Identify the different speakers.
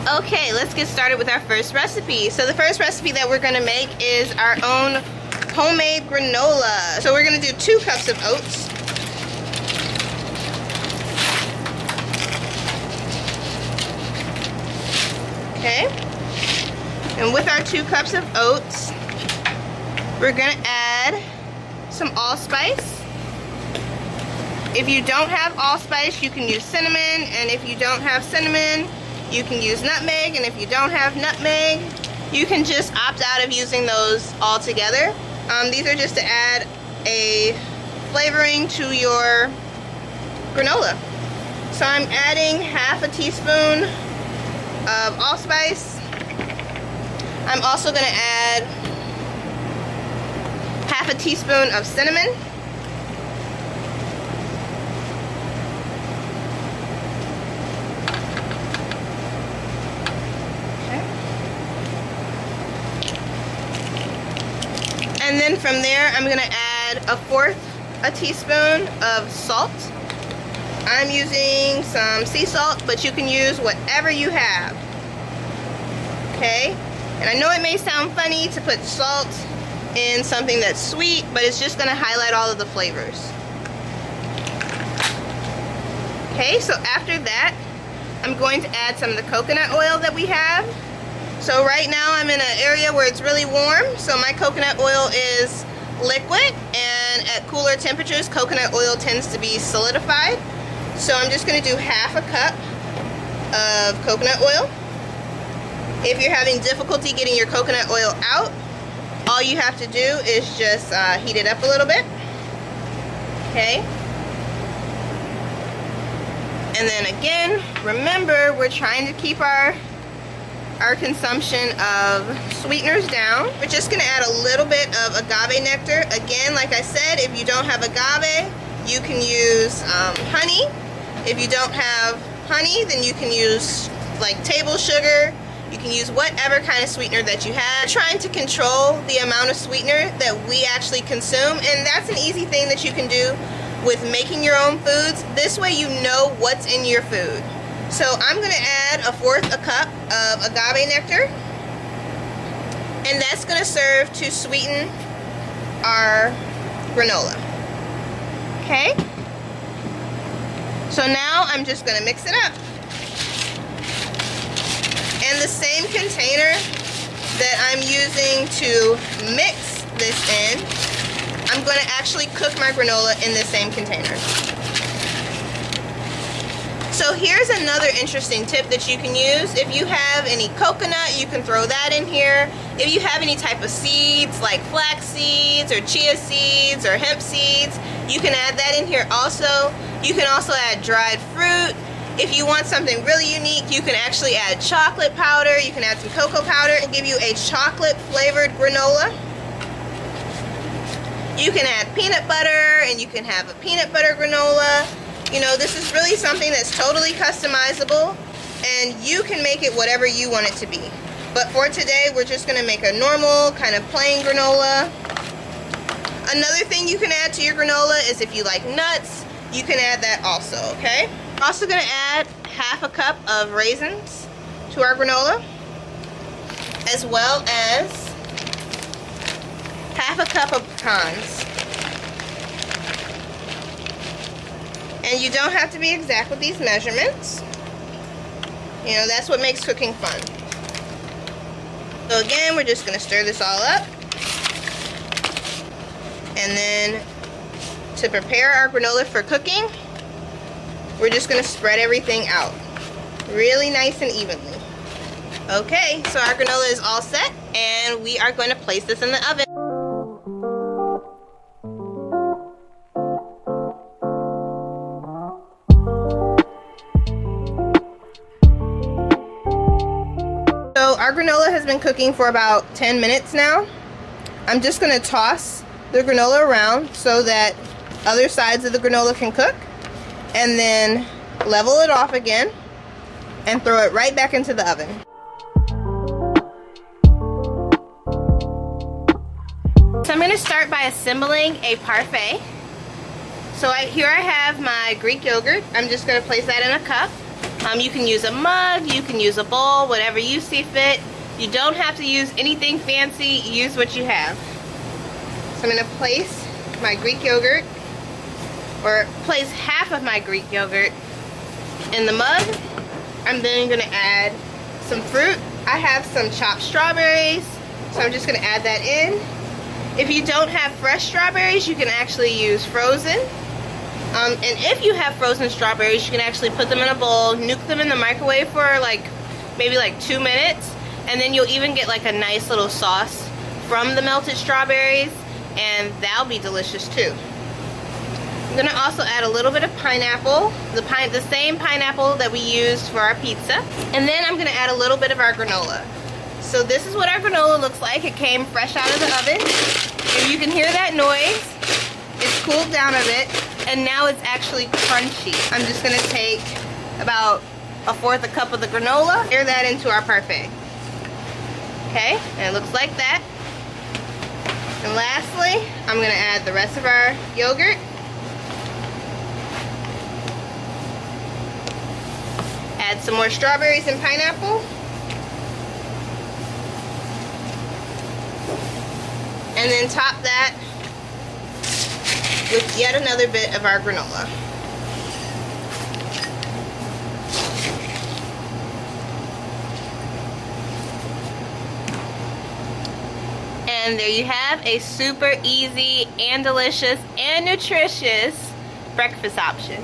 Speaker 1: Okay, let's get started with our first recipe. So the first recipe that we're gonna make is our own homemade granola. So we're gonna do 2 cups of oats. Okay, and with our 2 cups of oats, we're gonna add some allspice. If you don't have allspice, you can use cinnamon, and if you don't have cinnamon, you can use nutmeg, and if you don't have nutmeg, you can just opt out of using those altogether. These are just to add a flavoring to your granola. So I'm adding half a teaspoon of allspice. I'm also going to add half a teaspoon of cinnamon. And then from there, I'm going to add 1/4 a teaspoon of salt. I'm using some sea salt, but you can use whatever you have. Okay? And I know it may sound funny to put salt in something that's sweet, but it's just going to highlight all of the flavors. Okay, so after that, I'm going to add some of the coconut oil that we have. So right now I'm in an area where it's really warm, so my coconut oil is liquid, and at cooler temperatures coconut oil tends to be solidified. So I'm just going to do half a cup of coconut oil. If you're having difficulty getting your coconut oil out, all you have to do is just heat it up a little bit. Okay. And then again, remember, we're trying to keep our consumption of sweeteners down. We're just going to add a little bit of agave nectar. Again, like I said, if you don't have agave, you can use honey. If you don't have honey, then you can use like table sugar. You can use whatever kind of sweetener that you have. We're trying to control the amount of sweetener that we actually consume, and that's an easy thing that you can do with making your own foods. This way you know what's in your food. So I'm going to add 1/4 a cup of agave nectar, and that's going to serve to sweeten our granola. Okay? So now I'm just going to mix it up. And the same container that I'm using to mix this in, I'm going to actually cook my granola in the same container. So here's another interesting tip that you can use. If you have any coconut, you can throw that in here. If you have any type of seeds like flax seeds or chia seeds or hemp seeds, you can add that in here also. You can also add dried fruit. If you want something really unique, you can actually add chocolate powder. You can add some cocoa powder and give you a chocolate flavored granola. You can add peanut butter, and you can have a peanut butter granola. You know, this is really something that's totally customizable, and you can make it whatever you want it to be. But for today, we're just going to make a normal kind of plain granola. Another thing you can add to your granola is if you like nuts, you can add that also, okay? I'm also going to add half a cup of raisins to our granola, as well as half a cup of pecans. And you don't have to be exact with these measurements. You know, that's what makes cooking fun. So again, we're just going to stir this all up. And then to prepare our granola for cooking, we're just going to spread everything out really nice and evenly. Okay, so our granola is all set, and we are going to place this in the oven. So our granola has been cooking for about 10 minutes now. I'm just going to toss the granola around so that other sides of the granola can cook, and then level it off again and throw it right back into the oven. So I'm going to start by assembling a parfait. So here I have my Greek yogurt. I'm just going to place that in a cup. You can use a mug, you can use a bowl, whatever you see fit. You don't have to use anything fancy, use what you have. So I'm going to place my Greek yogurt, or place half of my Greek yogurt in the mug. I'm then going to add some fruit. I have some chopped strawberries, so I'm just going to add that in. If you don't have fresh strawberries, you can actually use frozen. And if you have frozen strawberries, you can actually put them in a bowl, nuke them in the microwave for maybe 2 minutes, and then you'll even get like a nice little sauce from the melted strawberries, and that'll be delicious too. I'm gonna also add a little bit of pineapple, the same pineapple that we used for our pizza, and then I'm gonna add a little bit of our granola. So this is what our granola looks like. It came fresh out of the oven. If you can hear that noise, it's cooled down a bit, and now it's actually crunchy. I'm just gonna take about 1/4 cup of the granola, air that into our parfait. Okay, and it looks like that. And lastly, I'm gonna add the rest of our yogurt. Add some more strawberries and pineapple. And then top that with yet another bit of our granola. And there you have a super easy and delicious and nutritious breakfast option.